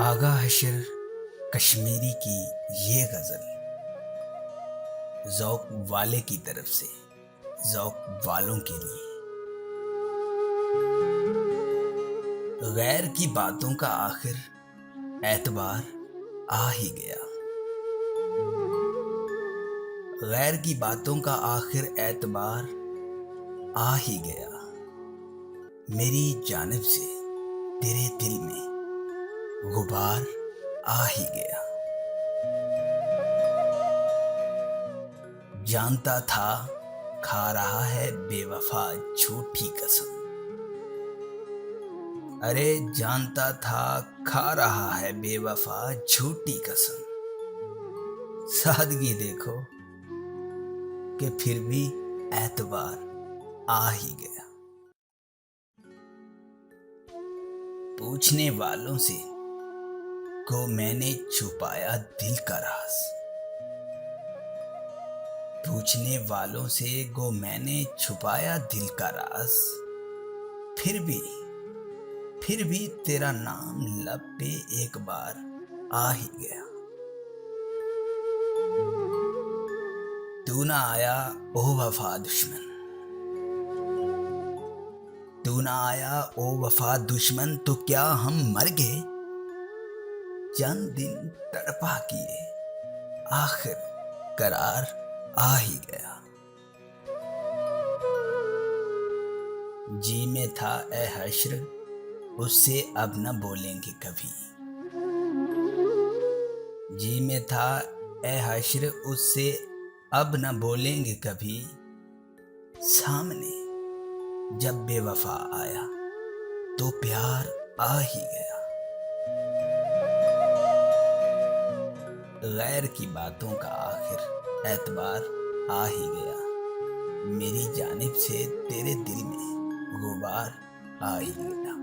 आगा हशर कश्मीरी की ये गजल ज़ौक वाले की तरफ से ज़ौक वालों के लिए। गैर की बातों का आखिर एतबार आ ही गया। गैर की बातों का आखिर एतबार आ ही गया। मेरी जानिब से तेरे दिल में गुबार आ ही गया। जानता था खा रहा है बेवफा झूठी कसम। अरे जानता था खा रहा है बेवफा झूठी कसम। सादगी देखो कि फिर भी एतबार आ ही गया। पूछने वालों से को मैंने छुपाया दिल का राज। पूछने वालों से को मैंने छुपाया दिल का राज। फिर भी तेरा नाम लब पे एक बार आ ही गया। तू ना आया ओ वफा दुश्मन। तू ना आया ओ वफा दुश्मन तो क्या हम मर गए। चंद दिन तड़पा किए आखिर करार आ ही गया। जी में था ए हश्र उससे अब न बोलेंगे कभी। जी में था ए हश्र उससे अब न बोलेंगे कभी। सामने जब बेवफा आया तो प्यार आ ही गया। गैर की बातों का आखिर एतबार आ ही गया। मेरी जानिब से तेरे दिल में गुबार आ ही गया।